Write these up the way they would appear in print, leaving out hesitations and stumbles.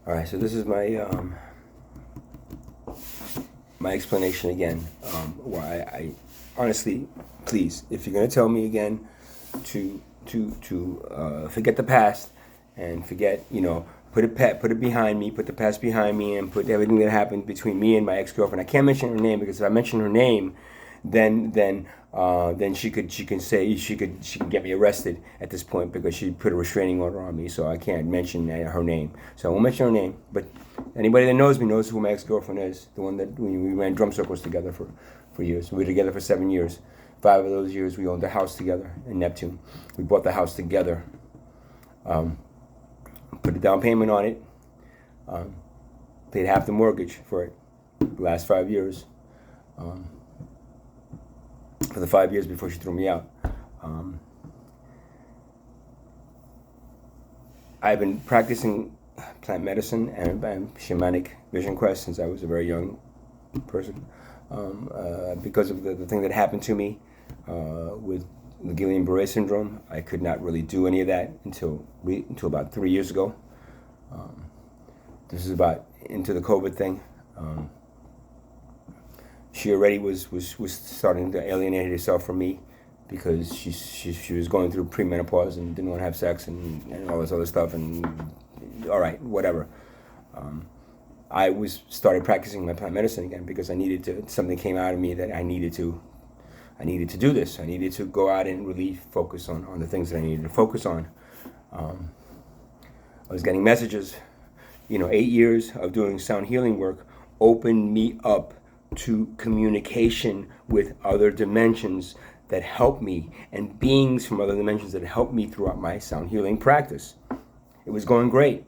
All right, so this is my my explanation again. Why I honestly, please, if you're gonna tell me again to forget the past and forget, put it behind me, put the past behind me, and put everything that happened between me and my ex-girlfriend. I can't mention her name because if I mention her name, then she can say she could get me arrested at this point because she put a restraining order on me. So I can't mention her name. So I won't mention her name. But anybody that knows me knows who my ex-girlfriend is. The one that we ran drum circles together for years. We were together for 7 years. 5 of those years we owned a house together in Neptune. We bought the house together. Put a down payment on it. Paid half the mortgage for it. The last 5 years. For the 5 years before she threw me out. I've been practicing plant medicine and shamanic vision quest since I was a very young person. Because of the thing that happened to me with the Guillain-Barré syndrome, I could not really do any of that until about 3 years ago. This is about into the COVID thing. She already was starting to alienate herself from me because she was going through premenopause and didn't want to have sex and all this other stuff, and all right, whatever. I started practicing my plant medicine again because I needed to. Something came out of me that I needed to do this. I needed to go out and really focus on the things that I needed to focus on. I was getting messages. 8 years of doing sound healing work opened me up to communication with other dimensions that help me and beings from other dimensions that help me throughout my sound healing practice. It was going great.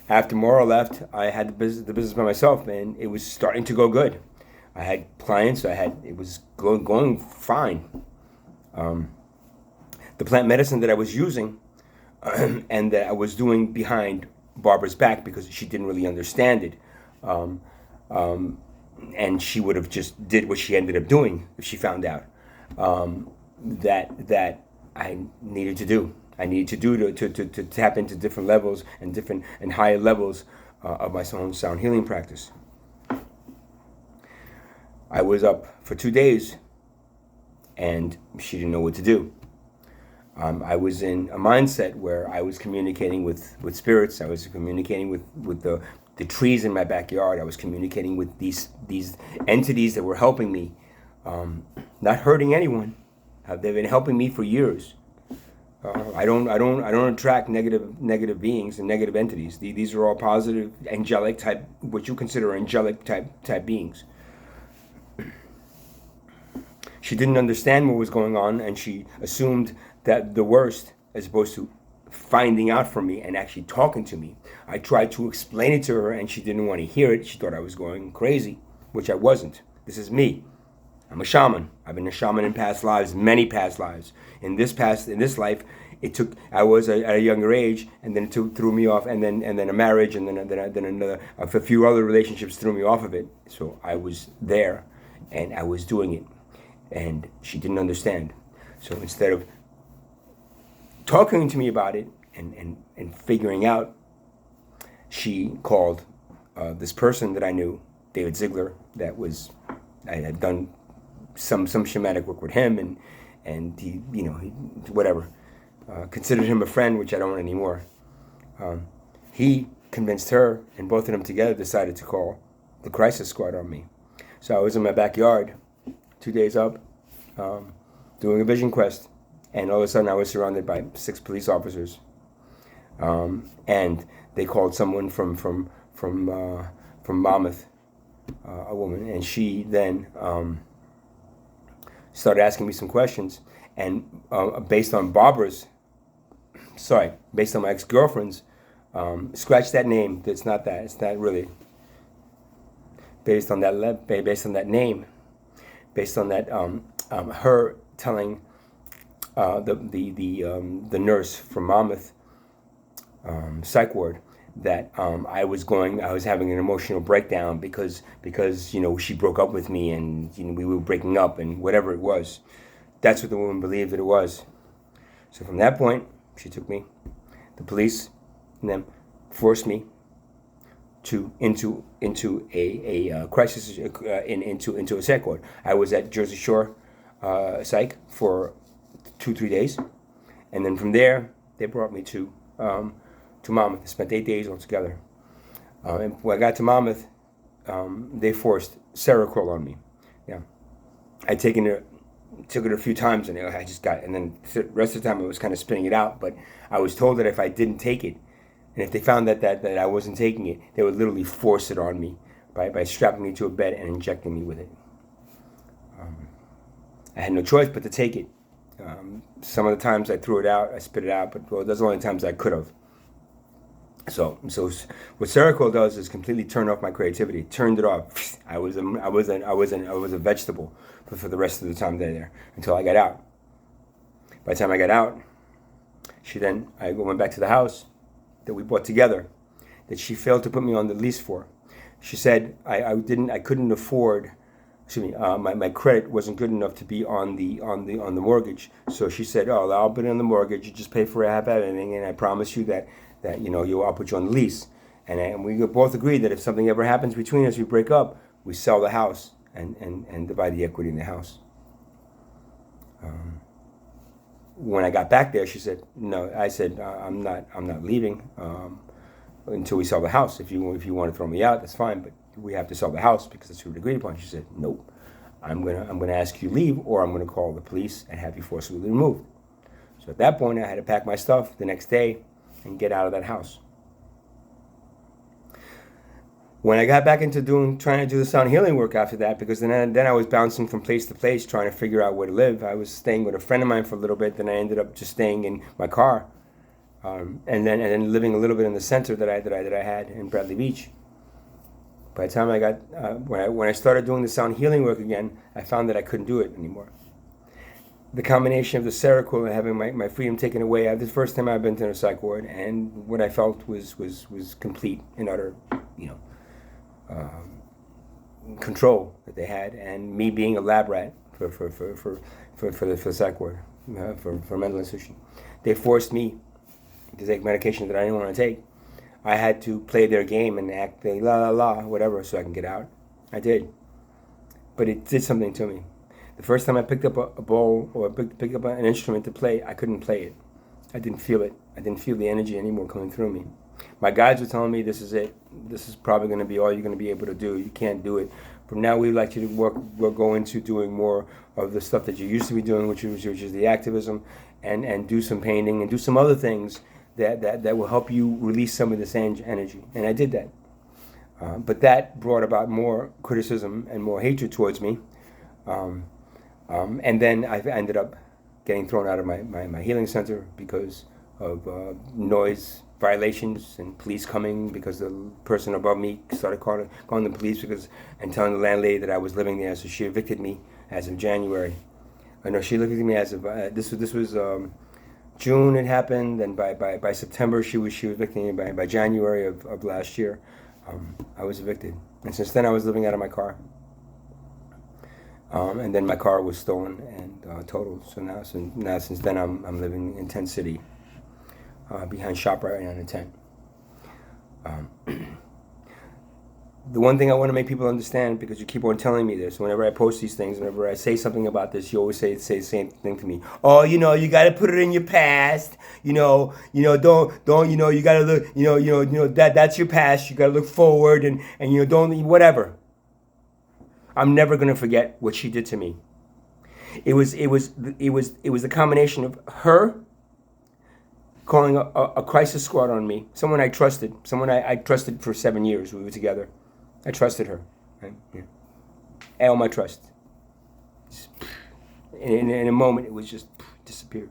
After Maura left, I had the business by myself, and it was starting to go good. I had clients. It was going fine. The plant medicine that I was using and that I was doing behind Barbara's back because she didn't really understand it. And she would have just did what she ended up doing if she found out. That I needed to do. I needed to do to tap into different levels and higher levels of my own sound healing practice. I was up for 2 days, and she didn't know what to do. I was in a mindset where I was communicating with spirits. I was communicating with the trees in my backyard. I was communicating with these entities that were helping me, not hurting anyone. They've been helping me for years. I don't attract negative beings and negative entities. These are all positive, angelic type, what you consider angelic type beings. She didn't understand what was going on, and she assumed that the worst, as opposed to finding out from me and actually talking to me. I tried to explain it to her, and she didn't want to hear it. She thought I was going crazy, which I wasn't. This is me. I'm a shaman. I've been a shaman in past lives, many past lives. In this life, I was at a younger age, and then it threw me off, and then a marriage, and then another, a few other relationships threw me off of it. So I was there, and I was doing it, and she didn't understand. So instead of talking to me about it and figuring out, she called this person that I knew, David Ziegler. I had done some shamanic work with him, and he whatever, considered him a friend, which I don't anymore. He convinced her, and both of them together decided to call the crisis squad on me. So I was in my backyard, 2 days up, doing a vision quest, and all of a sudden I was surrounded by 6 police officers, and they called someone from Monmouth, a woman, and she then started asking me some questions, and based on my ex-girlfriend's, scratch that name. It's not that. It's not really. Based on that name, based on that, her telling the nurse from Monmouth psych ward that I was having an emotional breakdown because she broke up with me, and we were breaking up, and whatever it was. That's what the woman believed that it was. So from that point, she took me. The police and them forced me into a crisis into a psych ward. I was at Jersey Shore psych for 2-3 days, and then from there they brought me to Monmouth. I spent 8 days altogether. And when I got to Monmouth, they forced seroquel on me. Yeah, I'd took it a few times, and I just got, and then the rest of the time I was kind of spitting it out. But I was told that if I didn't take it, and if they found that I wasn't taking it, they would literally force it on me by strapping me to a bed and injecting me with it. I had no choice but to take it. Some of the times I threw it out, I spit it out, but those are the only times I could have. So what seroquel does is completely turn off my creativity. Turned it off. I was a vegetable for the rest of the time there until I got out. By the time I got out, I went back to the house that we bought together, that she failed to put me on the lease for. She said I couldn't afford. Excuse me, my credit wasn't good enough to be on the mortgage. So she said, "Oh, I'll put it on the mortgage. You just pay for half everything, and I promise you that I'll put you on the lease." And we both agreed that if something ever happens between us, we break up, we sell the house and divide the equity in the house. When I got back there, she said, "No." I said, "I'm not leaving until we sell the house. If you want to throw me out, that's fine, but we have to sell the house because that's what we agreed upon." She said, "Nope. I'm gonna ask you to leave, or I'm gonna call the police and have you forcibly removed." So at that point, I had to pack my stuff the next day and get out of that house. When I got back into trying to do the sound healing work after that, because then I was bouncing from place to place trying to figure out where to live. I was staying with a friend of mine for a little bit, then I ended up just staying in my car, and then living a little bit in the center that I had in Bradley Beach. By the time I got when I started doing the sound healing work again, I found that I couldn't do it anymore. The combination of the seroquel and having my freedom taken away. This is the first time I've been to a psych ward, and what I felt was complete and utter, control that they had, and me being a lab rat for the psych ward, for mental institution. They forced me to take medication that I didn't want to take. I had to play their game and act la la la whatever so I can get out. I did, but it did something to me. The first time I picked up a bowl or picked up an instrument to play, I couldn't play it. I didn't feel it. I didn't feel the energy anymore coming through me. My guides were telling me, "This is it. This is probably going to be all you're going to be able to do. You can't do it. From now, we'd like you to we'll go into doing more of the stuff that you used to be doing, which is the activism, and do some painting and do some other things that will help you release some of this energy." And I did that. But that brought about more criticism and more hatred towards me. And then I ended up getting thrown out of my healing center because of noise violations and police coming, because the person above me started calling the police and telling the landlady that I was living there, so she evicted me as of January. No, she evicted me as of this was June it happened, and by September she was evicting me. By January of last year, I was evicted, and since then I was living out of my car. And then my car was stolen and totaled. So now since then I'm living in Tent City, behind ShopRite on a tent. The one thing I want to make people understand, because you keep on telling me this, whenever I post these things, whenever I say something about this, you always say the same thing to me. "Oh, you got to put it in your past. Don't, you got to look, that's your past. You got to look forward and don't, whatever." I'm never going to forget what she did to me. It was the combination of her calling a crisis squad on me, someone I trusted, I trusted for 7 years. We were together. I trusted her. Right? Yeah. All my trust. In a moment, it was just disappeared.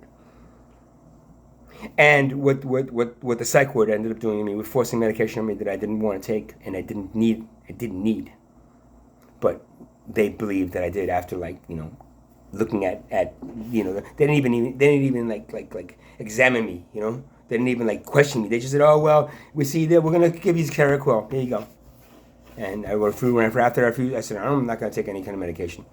And what the psych ward ended up doing to me, with forcing medication on me that I didn't want to take and I didn't need. But they believed that I did after, looking at they didn't even like examine me, They didn't even question me. They just said, "Oh, well, we see that we're gonna give you seroquel. Here you go." And after I said, "I'm not gonna take any kind of medication."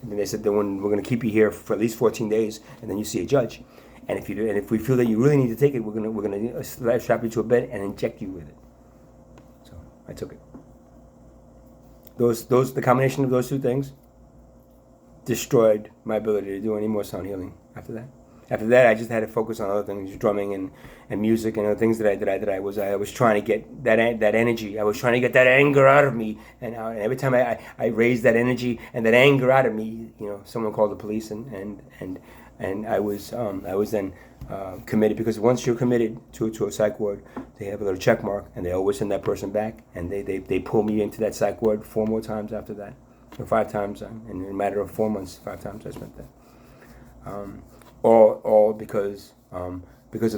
And then they said, "We're gonna keep you here for at least 14 days, and then you see a judge. And if we feel that you really need to take it, we're gonna strap you to a bed and inject you with it." So I took it. The combination of those two things destroyed my ability to do any more sound healing after that. After that, I just had to focus on other things, drumming and music and other things that I was trying to get that energy. I was trying to get that anger out of me, and every time I raised that energy and that anger out of me, someone called the police, and I was then committed, because once you're committed to a psych ward, they have a little check mark, and they always send that person back, and they pull me into that psych ward 4 more times after that, or 5 times, in a matter of 4 months, 5 times I spent there. All because of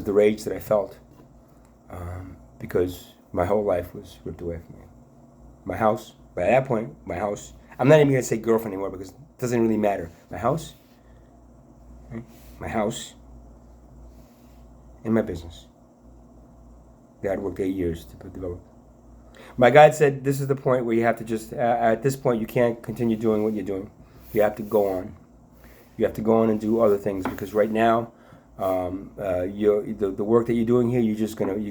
the rage that I felt, because my whole life was ripped away from me. My house, by that point, I'm not even going to say girlfriend anymore because it doesn't really matter. My house, and my business that I'd worked 8 years to develop. My guide said, this is the point where you have to just, at this point, you can't continue doing what you're doing. You have to go on. You have to go on and do other things, because right now, the work that you're doing here, you're just gonna be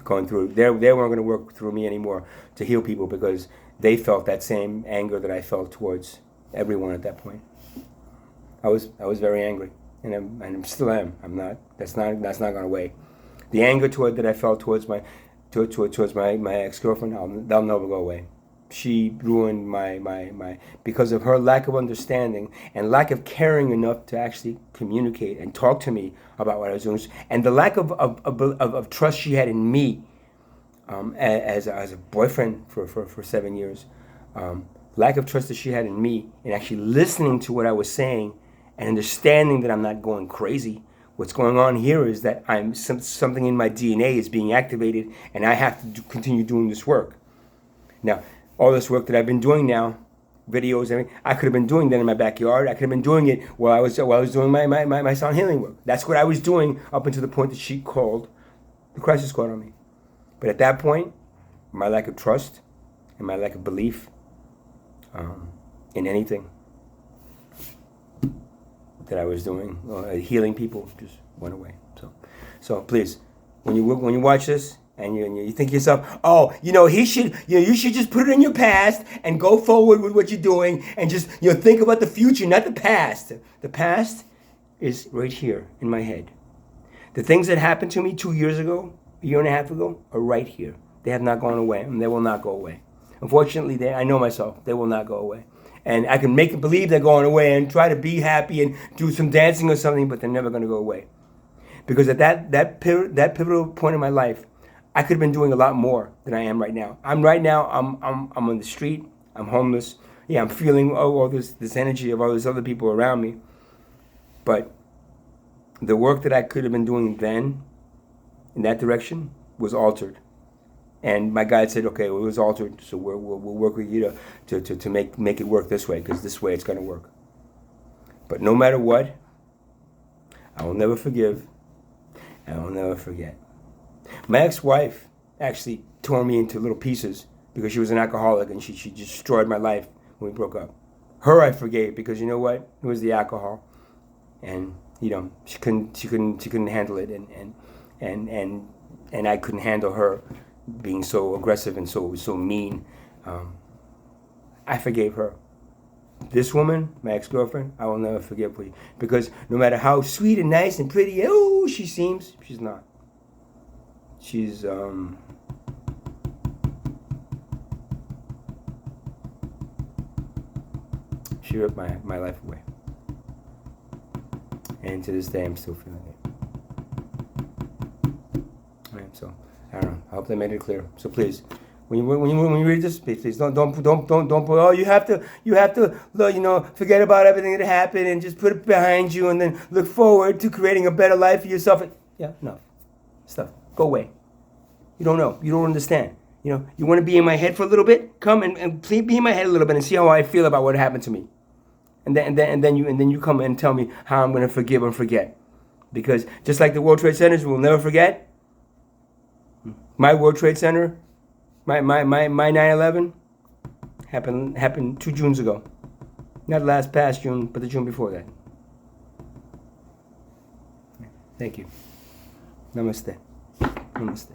going through. They weren't gonna work through me anymore to heal people, because they felt that same anger that I felt towards everyone at that point. I was very angry, and I still am. I'm not. That's not going away. The anger that I felt towards my ex-girlfriend, they'll never go away. She ruined my because of her lack of understanding and lack of caring enough to actually communicate and talk to me about what I was doing, and the lack of trust she had in me as a boyfriend for 7 years. Lack of trust that she had in me, and actually listening to what I was saying and understanding that I'm not going crazy. What's going on here is that something in my DNA is being activated, and I have to continue doing this work. Now, all this work that I've been doing now, videos, I could have been doing that in my backyard. I could have been doing it while I was doing my sound healing work. That's what I was doing up until the point that she called the crisis called on me. But at that point, my lack of trust and my lack of belief in anything that I was doing, healing people, just went away. So please, when you watch this, and you think to yourself, you should just put it in your past and go forward with what you're doing, and just think about the future, not the past. The past is right here in my head. The things that happened to me 2 years ago, a year and a half ago, are right here. They have not gone away, and they will not go away. Unfortunately, I know myself. They will not go away. And I can make it believe they're going away and try to be happy and do some dancing or something, but they're never going to go away. Because at that pivotal point in my life, I could have been doing a lot more than I am right now. I'm on the street. I'm homeless. Yeah, I'm feeling all this energy of all these other people around me. But the work that I could have been doing then, in that direction, was altered. And my guide said, okay, well, it was altered, so we'll work with you to make it work this way, because this way it's going to work. But no matter what, I will never forgive, and I will never forget. My ex-wife actually tore me into little pieces because she was an alcoholic, and she destroyed my life when we broke up. Her I forgave, because you know what? It was the alcohol, and she couldn't handle it, and I couldn't handle her being so aggressive and so mean. I forgave her. This woman, my ex-girlfriend, I will never forgive her, because no matter how sweet and nice and pretty she seems, she's not. She's she ripped my life away, and to this day I'm still feeling it. All right, so I don't know. I hope that made it clear. So please, when you read this, please don't put, you have to forget about everything that happened and just put it behind you and then look forward to creating a better life for yourself. Yeah, no. Stuff. Go away. You don't know. You don't understand. You want to be in my head for a little bit? Come and please be in my head a little bit and see how I feel about what happened to me. And then you come and tell me how I'm going to forgive and forget. Because just like the World Trade Centers will never forget, my World Trade Center, my 9/11 happened 2 Junes ago. Not past June, but the June before that. Thank you. Namaste. Namaste.